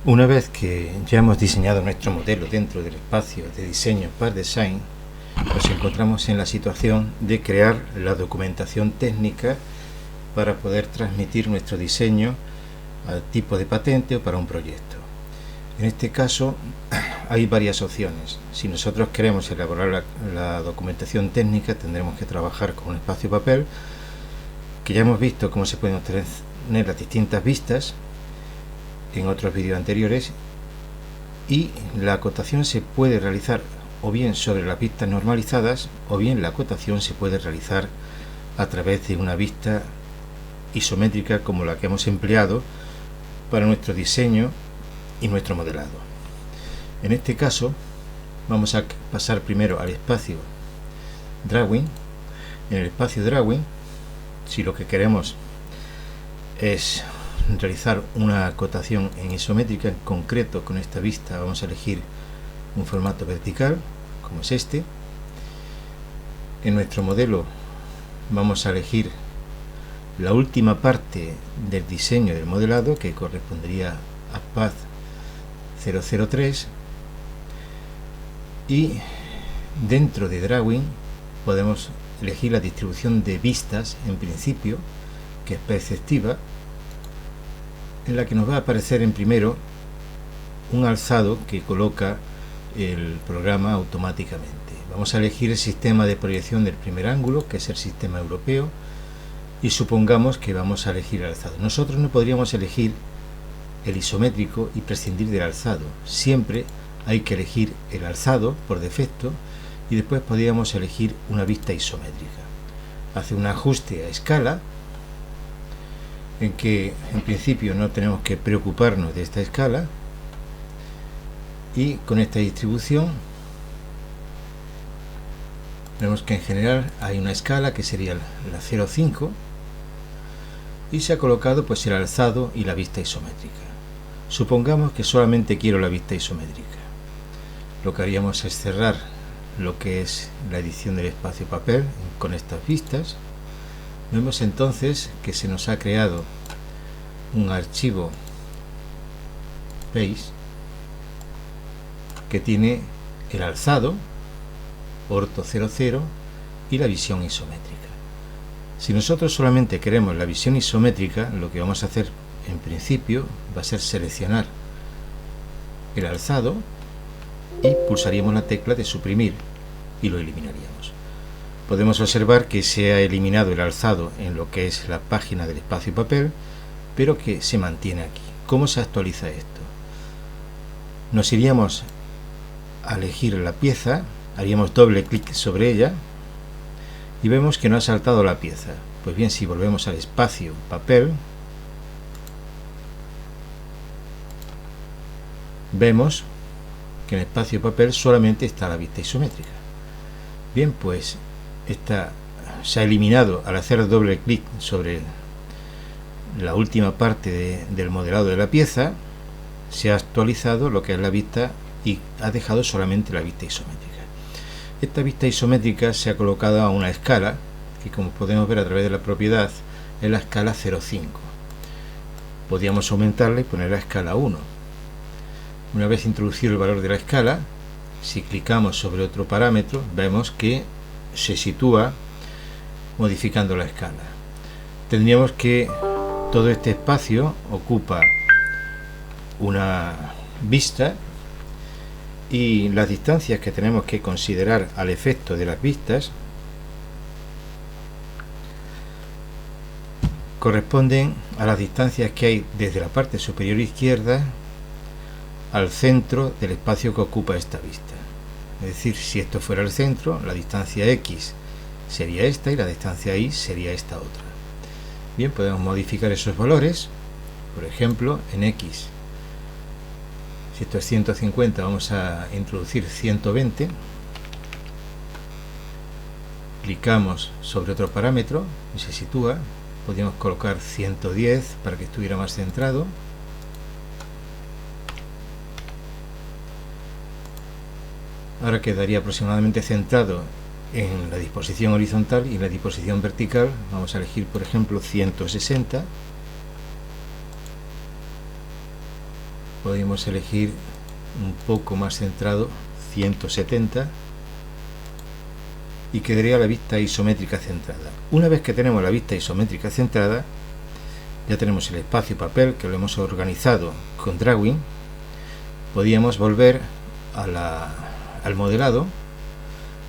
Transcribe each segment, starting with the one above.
Una vez que ya hemos diseñado nuestro modelo dentro del espacio de diseño PartDesign, nos encontramos en la situación de crear la documentación técnica para poder transmitir nuestro diseño al tipo de patente o para un proyecto. En este caso hay varias opciones. Si nosotros queremos elaborar la documentación técnica, tendremos que trabajar con un espacio papel, que ya hemos visto cómo se pueden obtener las distintas vistas en otros vídeos anteriores, y la acotación se puede realizar o bien sobre las vistas normalizadas, o bien la acotación se puede realizar a través de una vista isométrica como la que hemos empleado para nuestro diseño y nuestro modelado. En este caso vamos a pasar primero al espacio Drawing. En el espacio Drawing, si lo que queremos es realizar una acotación en isométrica, en concreto con esta vista vamos a elegir un formato vertical como es este. En nuestro modelo vamos a elegir la última parte del diseño del modelado, que correspondería a Path 003, y dentro de Drawing podemos elegir la distribución de vistas en principio, que es perceptiva, en la que nos va a aparecer en primero un alzado que coloca el programa automáticamente. Vamos a elegir el sistema de proyección del primer ángulo, que es el sistema europeo, y supongamos que vamos a elegir el alzado. Nosotros no podríamos elegir el isométrico y prescindir del alzado. Siempre hay que elegir el alzado por defecto y después podríamos elegir una vista isométrica. Hace un ajuste a escala, en que en principio no tenemos que preocuparnos de esta escala, y con esta distribución vemos que en general hay una escala que sería la 0,5 y se ha colocado pues el alzado y la vista isométrica. Supongamos que solamente quiero la vista isométrica. Lo que haríamos es cerrar lo que es la edición del espacio papel con estas vistas. Vemos entonces que se nos ha creado un archivo Base que tiene el alzado, orto 00 y la visión isométrica. Si nosotros solamente queremos la visión isométrica, lo que vamos a hacer en principio va a ser seleccionar el alzado y pulsaríamos la tecla de suprimir y lo eliminaríamos. Podemos observar que se ha eliminado el alzado en lo que es la página del espacio papel, pero que se mantiene aquí. ¿Cómo se actualiza esto? Nos iríamos a elegir la pieza, haríamos doble clic sobre ella y vemos que no ha saltado la pieza. Pues bien, si volvemos al espacio papel, vemos que en el espacio papel solamente está la vista isométrica. Bien, pues esta se ha eliminado al hacer doble clic sobre la última parte del modelado de la pieza. Se ha actualizado lo que es la vista y ha dejado solamente la vista isométrica. Esta vista isométrica se ha colocado a una escala que, como podemos ver a través de la propiedad, es la escala 0,5. Podríamos aumentarla y poner la escala 1. Una vez introducido el valor de la escala, si clicamos sobre otro parámetro, vemos que se sitúa modificando la escala. Tendríamos que todo este espacio ocupa una vista, y las distancias que tenemos que considerar al efecto de las vistas corresponden a las distancias que hay desde la parte superior izquierda al centro del espacio que ocupa esta vista. Es decir, si esto fuera el centro, la distancia X sería esta y la distancia Y sería esta otra. Bien, podemos modificar esos valores. Por ejemplo, en X, si esto es 150, vamos a introducir 120. Clicamos sobre otro parámetro y se sitúa. Podríamos colocar 110 para que estuviera más centrado. Ahora quedaría aproximadamente centrado en la disposición horizontal, y en la disposición vertical vamos a elegir, por ejemplo, 160. podemos elegir un poco más centrado, 170, y quedaría la vista isométrica centrada. Una vez que tenemos la vista isométrica centrada, ya tenemos el espacio papel que lo hemos organizado con Drawing. Podríamos volver al modelado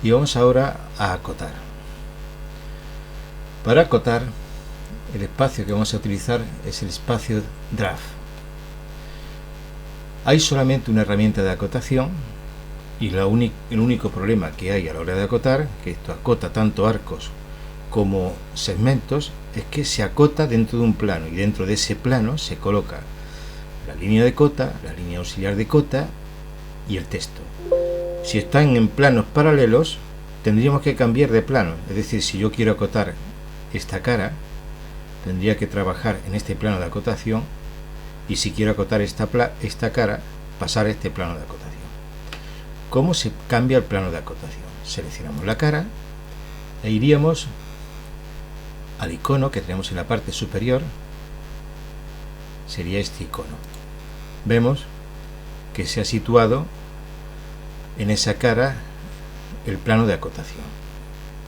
y vamos ahora a acotar. Para acotar, el espacio que vamos a utilizar es el espacio Draft. Hay solamente una herramienta de acotación y el único problema que hay a la hora de acotar, que esto acota tanto arcos como segmentos, es que se acota dentro de un plano y dentro de ese plano se coloca la línea de cota, la línea auxiliar de cota y el texto. Si están en planos paralelos, tendríamos que cambiar de plano, es decir, si yo quiero acotar esta cara, tendría que trabajar en este plano de acotación, y si quiero acotar esta cara, pasar a este plano de acotación. ¿Cómo se cambia el plano de acotación? Seleccionamos la cara e iríamos al icono que tenemos en la parte superior, sería este icono. Vemos que se ha situado en esa cara el plano de acotación.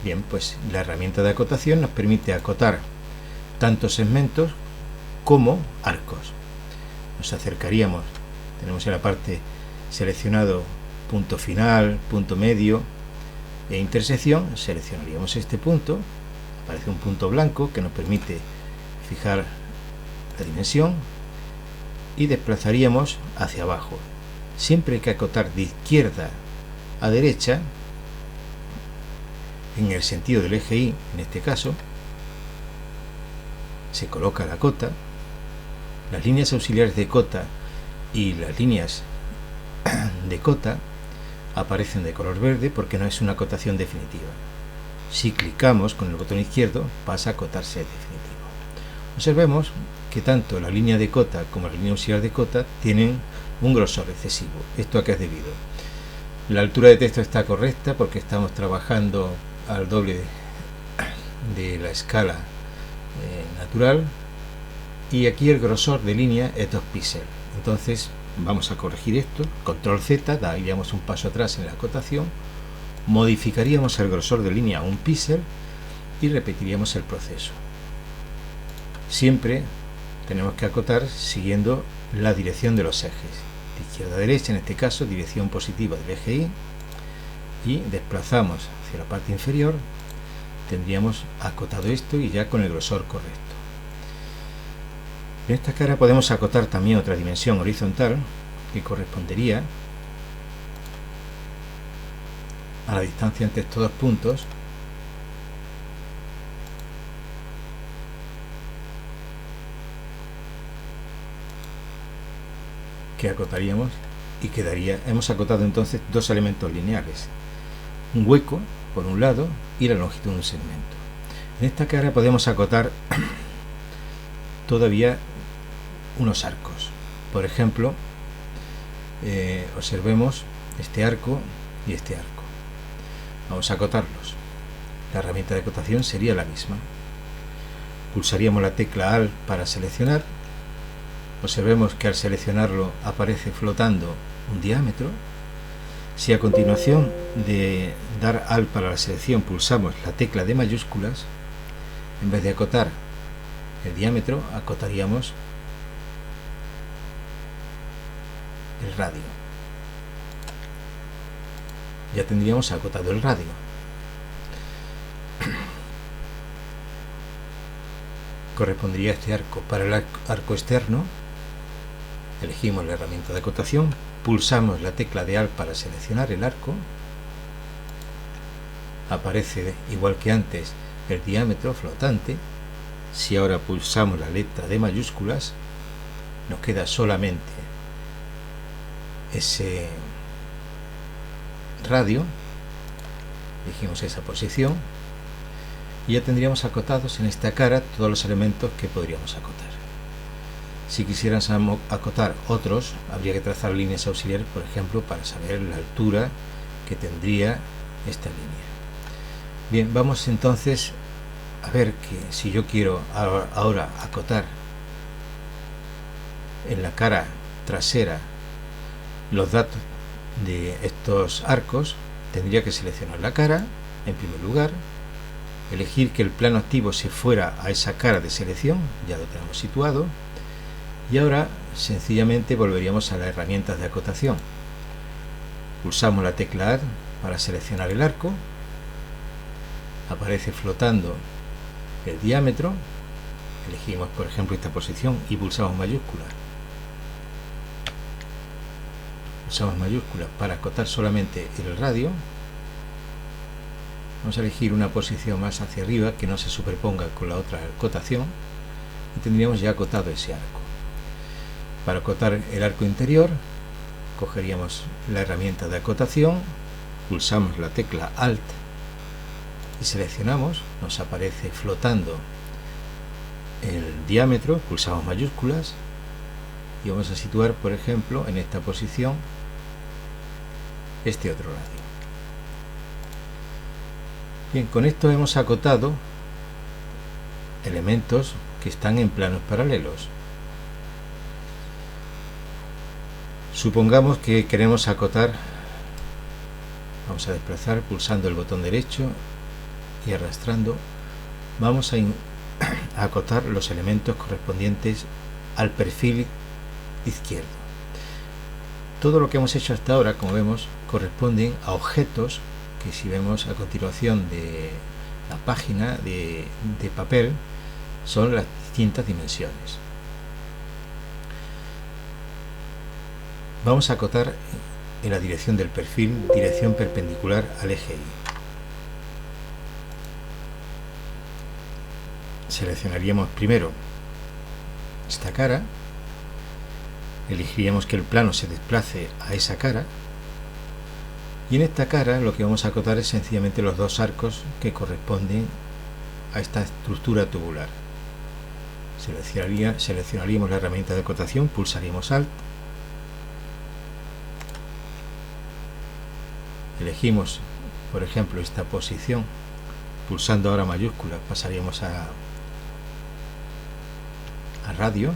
Bien, pues la herramienta de acotación nos permite acotar tanto segmentos como arcos. Nos acercaríamos, tenemos en la parte seleccionado punto final, punto medio e intersección, seleccionaríamos este punto, aparece un punto blanco que nos permite fijar la dimensión y desplazaríamos hacia abajo. Siempre hay que acotar de izquierda a derecha en el sentido del eje Y. En este caso se coloca la cota, las líneas auxiliares de cota y las líneas de cota aparecen de color verde porque no es una acotación definitiva. Si clicamos con el botón izquierdo pasa a acotarse definitivo. Observemos que tanto la línea de cota como la línea auxiliar de cota tienen un grosor excesivo. ¿Esto a qué es debido? La altura de texto está correcta porque estamos trabajando al doble de la escala natural, y aquí el grosor de línea es 2 píxeles. Entonces vamos a corregir esto, control Z, daríamos un paso atrás en la acotación, modificaríamos el grosor de línea a 1 píxel y repetiríamos el proceso. Siempre tenemos que acotar siguiendo la dirección de los ejes, de izquierda a derecha, en este caso dirección positiva del eje Y, y desplazamos hacia la parte inferior, tendríamos acotado esto y ya con el grosor correcto. En esta cara podemos acotar también otra dimensión horizontal que correspondería a la distancia entre estos dos puntos, que acotaríamos y quedaría. Hemos acotado entonces dos elementos lineales, un hueco por un lado y la longitud de un segmento. En esta cara podemos acotar todavía unos arcos. Por ejemplo, observemos este arco y este arco. Vamos a acotarlos. La herramienta de acotación sería la misma. Pulsaríamos la tecla Alt para seleccionar. Observemos que al seleccionarlo aparece flotando un diámetro. Si a continuación de dar Alt para la selección pulsamos la tecla de mayúsculas, en vez de acotar el diámetro, acotaríamos el radio. Ya tendríamos acotado el radio. Correspondría a este arco. Para el arco externo, elegimos la herramienta de acotación, pulsamos la tecla de Alt para seleccionar el arco, aparece igual que antes el diámetro flotante. Si ahora pulsamos la letra de mayúsculas, nos queda solamente ese radio, elegimos esa posición y ya tendríamos acotados en esta cara todos los elementos que podríamos acotar. Si quisiéramos acotar otros, habría que trazar líneas auxiliares, por ejemplo, para saber la altura que tendría esta línea. Bien, vamos entonces a ver que si yo quiero ahora acotar en la cara trasera los datos de estos arcos, tendría que seleccionar la cara en primer lugar, elegir que el plano activo se fuera a esa cara de selección, ya lo tenemos situado, y ahora sencillamente volveríamos a las herramientas de acotación. Pulsamos la tecla A para seleccionar el arco, aparece flotando el diámetro, elegimos por ejemplo esta posición y pulsamos mayúscula. Pulsamos mayúscula para acotar solamente el radio. Vamos a elegir una posición más hacia arriba que no se superponga con la otra acotación y tendríamos ya acotado ese arco. Para acotar el arco interior, cogeríamos la herramienta de acotación, pulsamos la tecla Alt y seleccionamos, nos aparece flotando el diámetro, pulsamos mayúsculas y vamos a situar, por ejemplo, en esta posición este otro radio. Bien, con esto hemos acotado elementos que están en planos paralelos. Supongamos que queremos acotar, vamos a desplazar pulsando el botón derecho y arrastrando, vamos a acotar los elementos correspondientes al perfil izquierdo. Todo lo que hemos hecho hasta ahora, como vemos, corresponden a objetos que, si vemos a continuación de la página de papel, son las distintas dimensiones. Vamos a acotar en la dirección del perfil, dirección perpendicular al eje Y. Seleccionaríamos primero esta cara, elegiríamos que el plano se desplace a esa cara, y en esta cara lo que vamos a acotar es sencillamente los dos arcos que corresponden a esta estructura tubular. Seleccionaríamos la herramienta de acotación, pulsaríamos Alt, elegimos por ejemplo esta posición, pulsando ahora mayúscula pasaríamos a radio,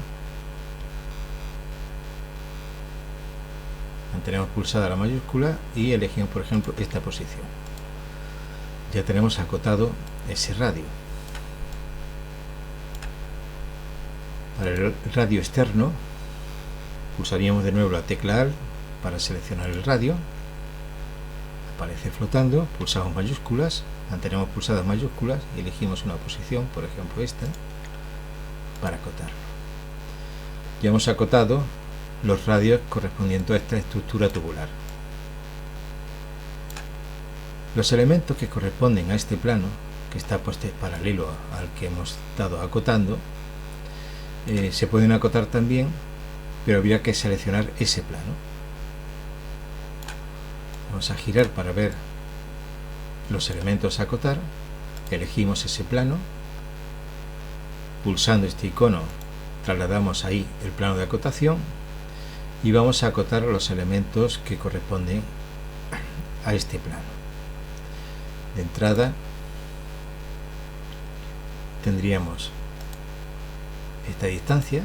mantenemos pulsada la mayúscula y elegimos por ejemplo esta posición. Ya tenemos acotado ese radio. Para el radio externo pulsaríamos de nuevo la tecla Alt para seleccionar el radio, aparece flotando, pulsamos mayúsculas, mantenemos pulsadas mayúsculas y elegimos una posición, por ejemplo esta, para acotarlo. Ya hemos acotado los radios correspondientes a esta estructura tubular. Los elementos que corresponden a este plano, que está puesto paralelo al que hemos estado acotando, se pueden acotar también, pero habría que seleccionar ese plano. Vamos a girar para ver los elementos a acotar, elegimos ese plano, pulsando este icono trasladamos ahí el plano de acotación y vamos a acotar los elementos que corresponden a este plano. De entrada tendríamos esta distancia,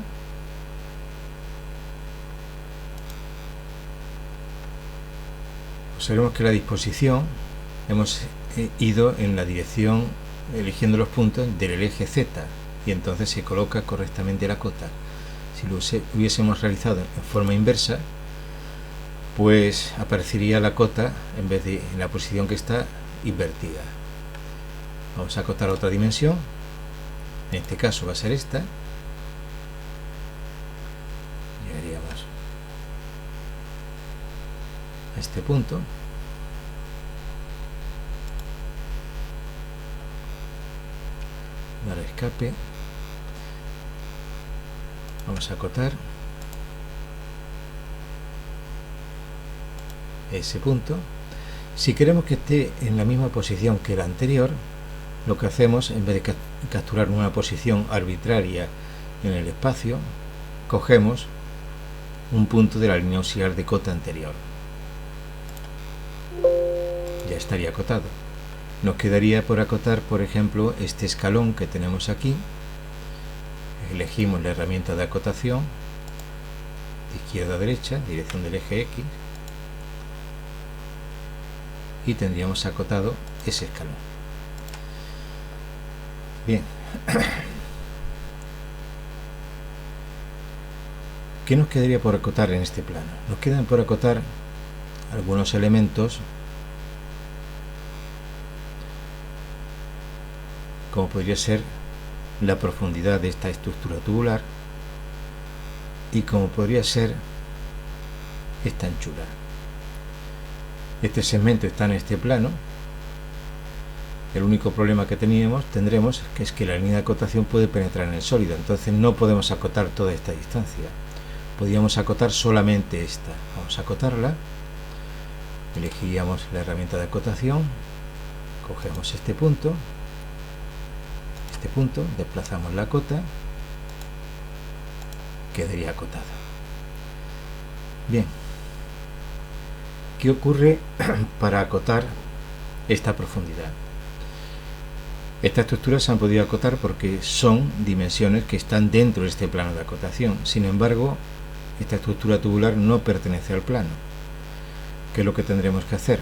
observemos que la disposición hemos ido en la dirección eligiendo los puntos del eje Z y entonces se coloca correctamente la cota. Si lo hubiésemos realizado en forma inversa, pues aparecería la cota en vez de en la posición que está invertida. Vamos a acotar otra dimensión, en este caso va a ser esta. Llegaríamos a este punto. Dar escape. Vamos a acotar ese punto. Si queremos que esté en la misma posición que la anterior, lo que hacemos, en vez de capturar una posición arbitraria en el espacio, cogemos un punto de la línea auxiliar de cota anterior. Ya estaría acotado. Nos quedaría por acotar, por ejemplo, este escalón que tenemos aquí. Elegimos la herramienta de acotación, de izquierda a derecha, dirección del eje X, y tendríamos acotado ese escalón. Bien. ¿Qué nos quedaría por acotar en este plano? Nos quedan por acotar algunos elementos, como podría ser la profundidad de esta estructura tubular y como podría ser esta anchura. Este segmento está en este plano. El único problema que tendremos es que la línea de acotación puede penetrar en el sólido, entonces no podemos acotar toda esta distancia. Podríamos acotar solamente esta. Vamos a acotarla. Elegiríamos la herramienta de acotación, cogemos este punto, desplazamos la cota, quedaría acotada. Bien, ¿qué ocurre para acotar esta profundidad? Estas estructuras se han podido acotar porque son dimensiones que están dentro de este plano de acotación. Sin embargo, esta estructura tubular no pertenece al plano. ¿Qué es lo que tendremos que hacer?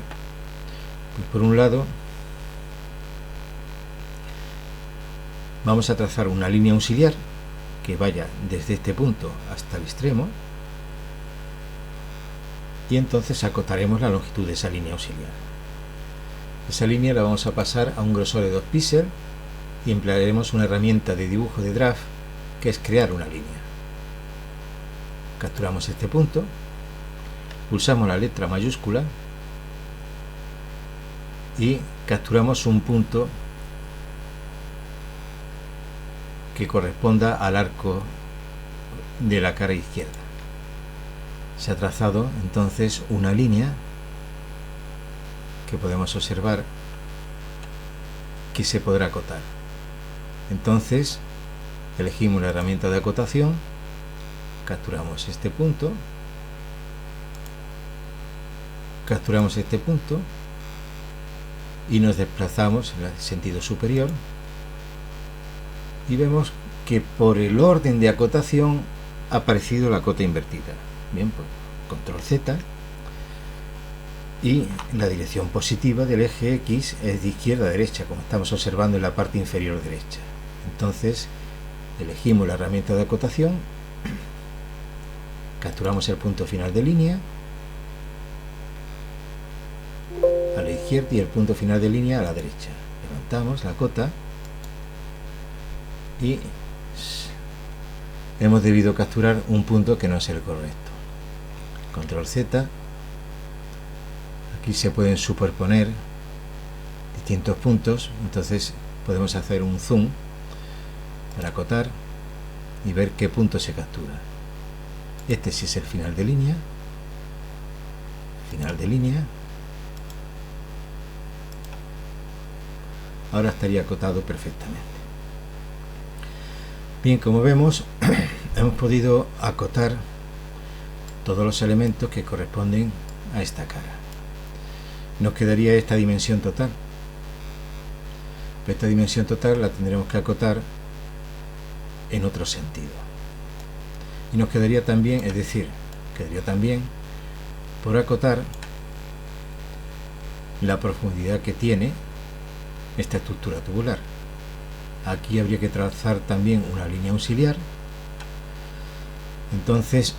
Pues por un lado, vamos a trazar una línea auxiliar que vaya desde este punto hasta el extremo, y entonces acotaremos la longitud de esa línea auxiliar. Esa línea la vamos a pasar a un grosor de 2 píxeles y emplearemos una herramienta de dibujo de draft que es crear una línea. Capturamos este punto, pulsamos la letra mayúscula y capturamos un punto que corresponda al arco de la cara izquierda. Se ha trazado entonces una línea que podemos observar que se podrá acotar. Entonces elegimos la herramienta de acotación, capturamos este punto, y nos desplazamos en el sentido superior y vemos que por el orden de acotación ha aparecido la cota invertida. Bien, pues control Z, y la dirección positiva del eje X es de izquierda a derecha, como estamos observando en la parte inferior derecha. Entonces elegimos la herramienta de acotación, capturamos el punto final de línea a la izquierda y el punto final de línea a la derecha. Levantamos la cota y hemos debido capturar un punto que no es el correcto. Control Z. Aquí se pueden superponer distintos puntos, entonces podemos hacer un zoom para acotar y ver qué punto se captura. Este sí es el final de línea. Ahora estaría acotado perfectamente. Bien, como vemos, hemos podido acotar todos los elementos que corresponden a esta cara. Nos quedaría esta dimensión total. Pero esta dimensión total la tendremos que acotar en otro sentido. Y nos quedaría también, quedaría también por acotar la profundidad que tiene esta estructura tubular. Aquí habría que trazar también una línea auxiliar. Entonces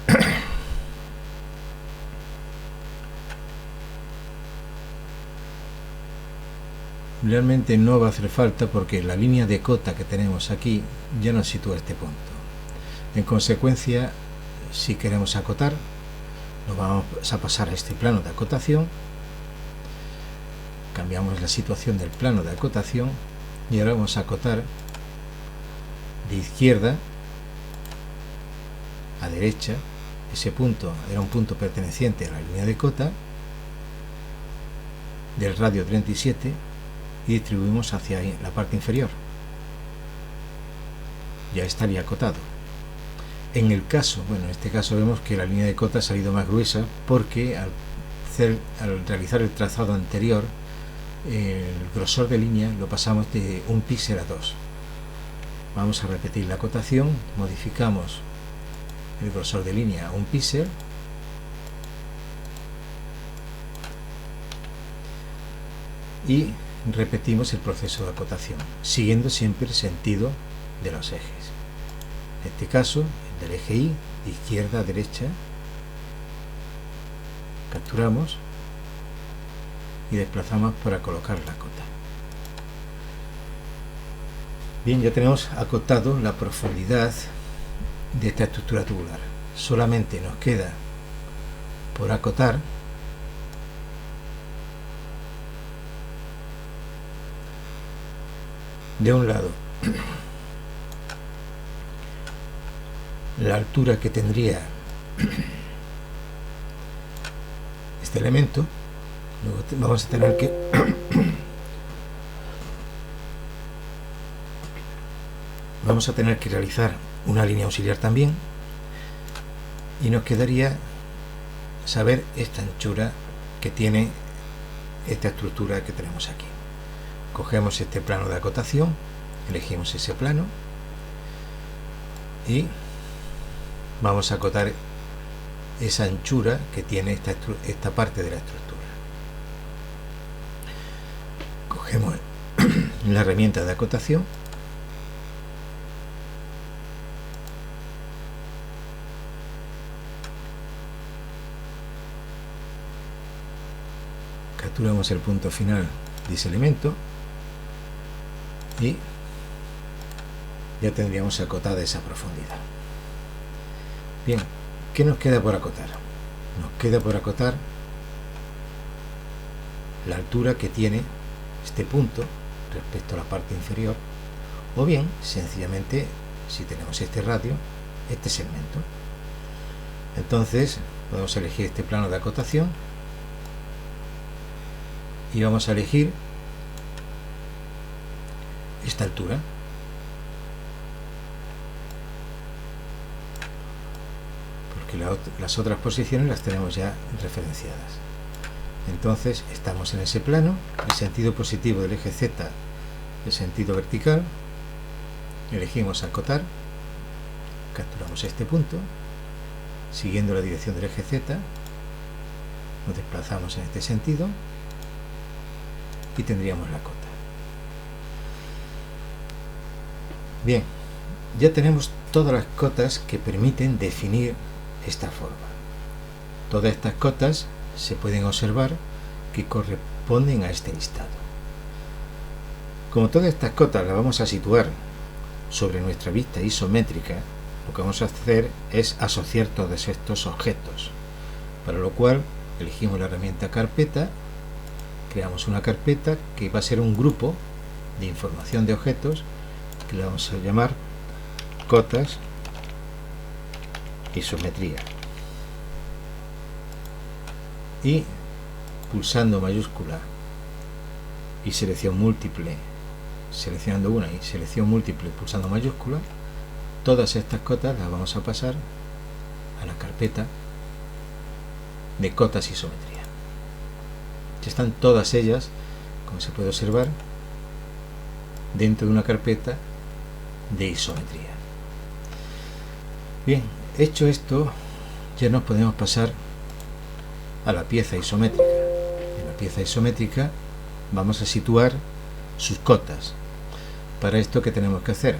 realmente no va a hacer falta porque la línea de cota que tenemos aquí ya nos sitúa este punto. En consecuencia, si queremos acotar, nos vamos a pasar a este plano de acotación, cambiamos la situación del plano de acotación y ahora vamos a acotar de izquierda a derecha. Ese punto era un punto perteneciente a la línea de cota del radio 37 y distribuimos hacia la parte inferior. Ya estaría acotado. En este caso vemos que la línea de cota ha salido más gruesa porque al realizar el trazado anterior, el grosor de línea lo pasamos de 1 píxel a 2. Vamos a repetir la acotación, modificamos el grosor de línea a 1 píxel y repetimos el proceso de acotación, siguiendo siempre el sentido de los ejes. En este caso, el del eje Y, de izquierda a derecha, capturamos y desplazamos para colocar la cota. Bien, ya tenemos acotado la profundidad de esta estructura tubular. Solamente nos queda por acotar de un lado la altura que tendría este elemento. Luego vamos a tener que realizar una línea auxiliar también, y nos quedaría saber esta anchura que tiene esta estructura que tenemos aquí. Cogemos este plano de acotación, elegimos ese plano y vamos a acotar esa anchura que tiene esta parte de la estructura. Cogemos la herramienta de acotación capturamos el punto final de ese elemento y ya tendríamos acotada esa profundidad. Bien, ¿qué nos queda por acotar? Nos queda por acotar la altura que tiene este punto respecto a la parte inferior, o bien sencillamente, si tenemos este radio, este segmento. Entonces podemos elegir este plano de acotación y vamos a elegir esta altura. Porque las otras posiciones las tenemos ya referenciadas. Entonces estamos en ese plano, el sentido positivo del eje Z, el sentido vertical, elegimos acotar, capturamos este punto, siguiendo la dirección del eje Z, nos desplazamos en este sentido y tendríamos la cota. Bien, ya tenemos todas las cotas que permiten definir esta forma. Todas estas cotas se pueden observar que corresponden a este listado. Como todas estas cotas las vamos a situar sobre nuestra vista isométrica, lo que vamos a hacer es asociar todos estos objetos, para lo cual elegimos la herramienta carpeta, creamos una carpeta que va a ser un grupo de información de objetos que le vamos a llamar cotas isometría, y pulsando mayúscula y selección múltiple, seleccionando una y selección múltiple pulsando mayúscula, todas estas cotas las vamos a pasar a la carpeta de cotas isometría. Están todas ellas, como se puede observar, dentro de una carpeta de isometría. Bien, hecho esto, ya nos podemos pasar a la pieza isométrica. En la pieza isométrica vamos a situar sus cotas. Para esto, ¿qué tenemos que hacer?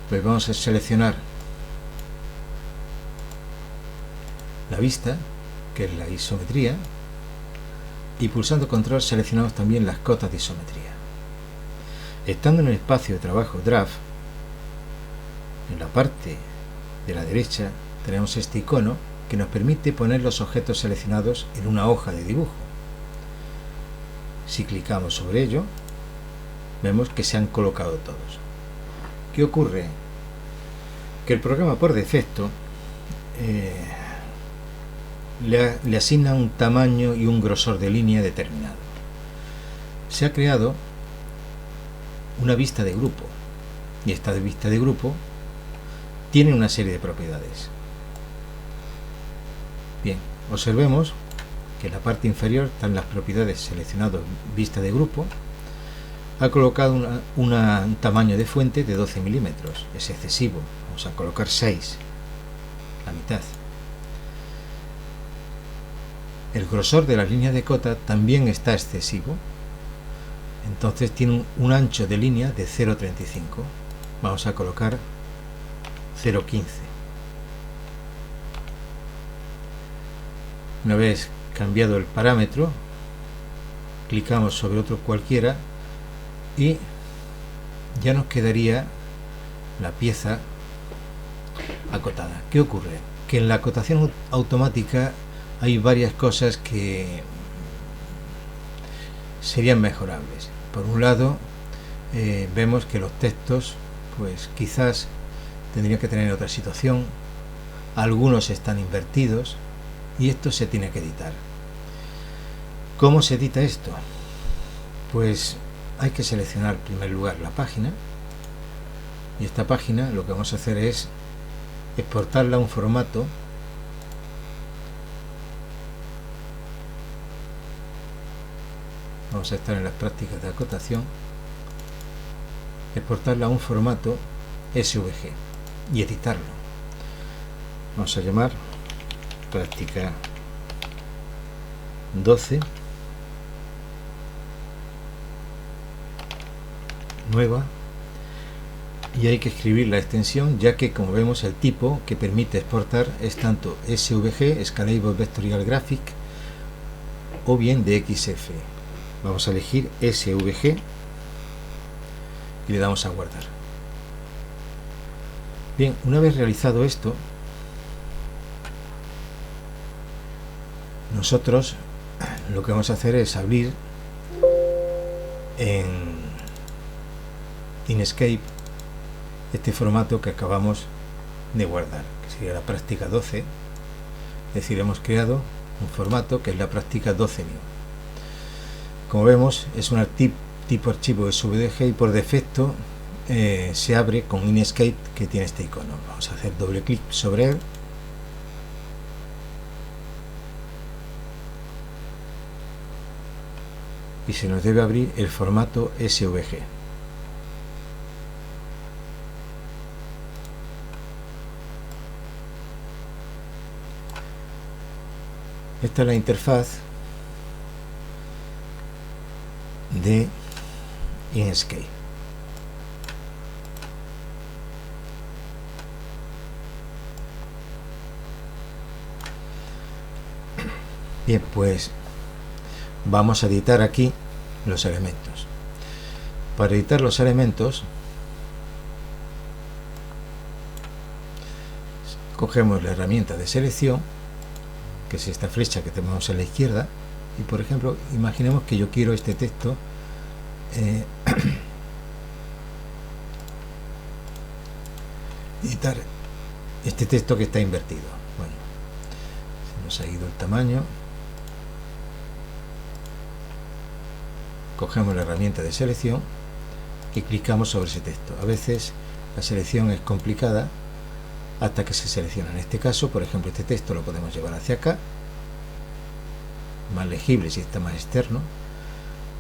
Pues vamos a seleccionar la vista, que es la isometría, y pulsando control seleccionamos también las cotas de isometría. Estando en el espacio de trabajo Draft, en la parte de la derecha tenemos este icono que nos permite poner los objetos seleccionados en una hoja de dibujo. Si clicamos sobre ello, vemos que se han colocado todos. ¿Qué ocurre? Que el programa por defecto le asigna un tamaño y un grosor de línea determinado. Se ha creado una vista de grupo, y esta vista de grupo tiene una serie de propiedades. Bien, observemos que en la parte inferior están las propiedades seleccionado vista de grupo. Ha colocado un tamaño de fuente de 12 milímetros, es excesivo, Vamos a colocar 6, la mitad. El grosor de las líneas de cota también está excesivo, entonces tiene un ancho de línea de 0,35. Vamos a colocar 0,15. Una vez cambiado el parámetro, clicamos sobre otro cualquiera y ya nos quedaría la pieza acotada. ¿Qué ocurre? Que en la acotación automática hay varias cosas que serían mejorables. Por un lado, vemos que los textos pues quizás tendrían que tener otra situación, algunos están invertidos y esto se tiene que editar. ¿Cómo se edita esto? Pues hay que seleccionar en primer lugar la página, y esta página lo que vamos a hacer es exportarla a un formato vamos a estar en las prácticas de acotación, exportarla a un formato SVG y editarlo. Vamos a llamar práctica 12, nueva, y hay que escribir la extensión, ya que como vemos el tipo que permite exportar es tanto SVG, Scalable Vectorial Graphic, o bien DXF. Vamos a elegir SVG y le damos a guardar. Bien, una vez realizado esto, nosotros lo que vamos a hacer es abrir en Inkscape este formato que acabamos de guardar, que sería la práctica 12. Es decir, hemos creado un formato que es la práctica 12 new. Como vemos, es un tipo archivo SVG y por defecto se abre con Inkscape, que tiene este icono. Vamos a hacer doble clic sobre él y se nos debe abrir el formato SVG. Esta es la interfaz de Inkscape. Bien, pues vamos a editar aquí los elementos. Para editar los elementos, cogemos la herramienta de selección, que es esta flecha que tenemos a la izquierda, y por ejemplo, imaginemos que yo quiero este texto editar este texto que está invertido. Bueno, se nos ha ido el tamaño. Cogemos la herramienta de selección y clicamos sobre ese texto. A veces la selección es complicada hasta que se selecciona. En este caso, por ejemplo, este texto lo podemos llevar hacia acá, más legible si está más externo,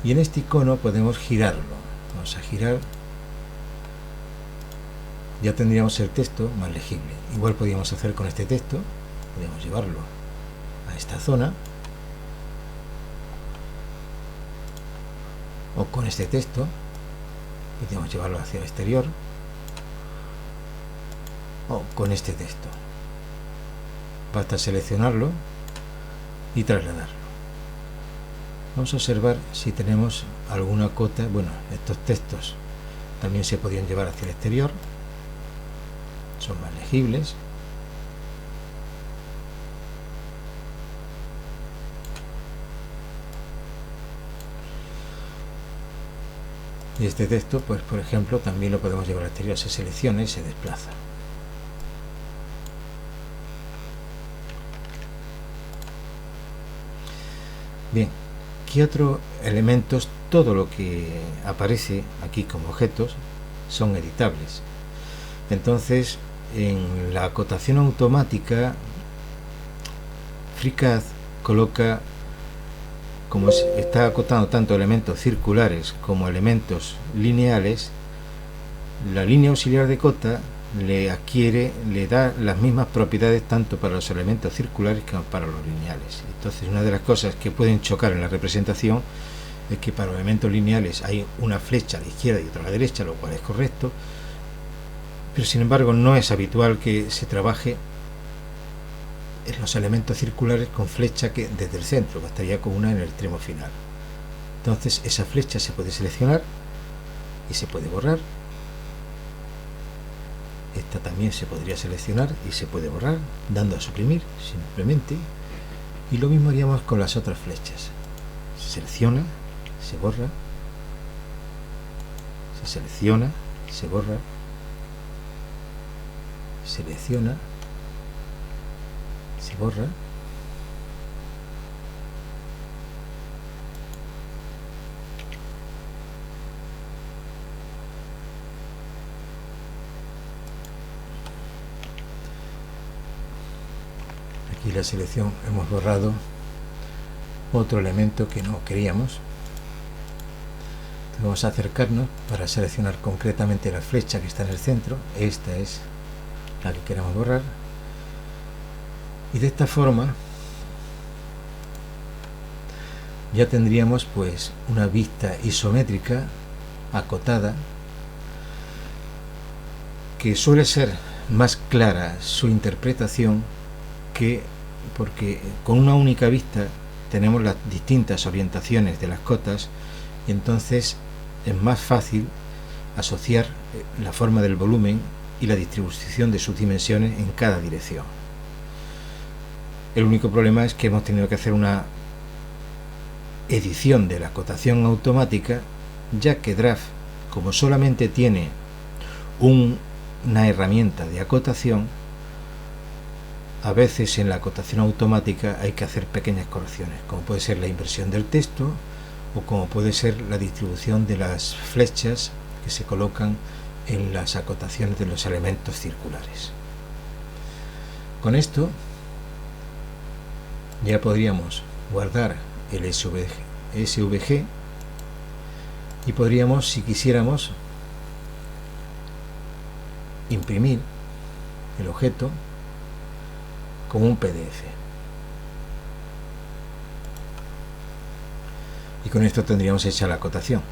y en este icono podemos girarlo. Vamos a girar, ya tendríamos el texto más legible. Igual podríamos hacer con este texto, podríamos llevarlo a esta zona, o con este texto podríamos llevarlo hacia el exterior, o con este texto. Basta seleccionarlo y trasladarlo. Vamos a observar si tenemos alguna cota. Bueno, estos textos también se podrían llevar hacia el exterior, son más legibles. Y este texto, pues por ejemplo, también lo podemos llevar al exterior. Se selecciona y se desplaza. Bien, ¿qué otros elementos? Todo lo que aparece aquí como objetos son editables. Entonces, en la acotación automática, FreeCAD coloca, como está acotando tanto elementos circulares como elementos lineales, la línea auxiliar de cota le da las mismas propiedades tanto para los elementos circulares como para los lineales. Entonces, una de las cosas que pueden chocar en la representación es que para los elementos lineales hay una flecha a la izquierda y otra a la derecha, lo cual es correcto, pero sin embargo no es habitual que se trabaje en los elementos circulares con flecha que desde el centro, bastaría con una en el extremo final. Entonces esa flecha se puede seleccionar y se puede borrar. Esta también se podría seleccionar y se puede borrar dando a suprimir simplemente, y lo mismo haríamos con las otras flechas. Se selecciona, se borra, se selecciona, se borra, selecciona, se borra, aquí la selección hemos borrado otro elemento que no queríamos. Entonces vamos a acercarnos para seleccionar concretamente la flecha que está en el centro. Esta es la que queremos borrar, y de esta forma ya tendríamos pues una vista isométrica acotada, que suele ser más clara su interpretación porque con una única vista tenemos las distintas orientaciones de las cotas, y entonces es más fácil asociar la forma del volumen y la distribución de sus dimensiones en cada dirección. El único problema es que hemos tenido que hacer una edición de la acotación automática, ya que Draft, como solamente tiene una herramienta de acotación, a veces en la acotación automática hay que hacer pequeñas correcciones, como puede ser la inversión del texto o como puede ser la distribución de las flechas que se colocan en las acotaciones de los elementos circulares. Con esto ya podríamos guardar el SVG y podríamos, si quisiéramos, imprimir el objeto como un PDF. Y con esto tendríamos hecha la acotación.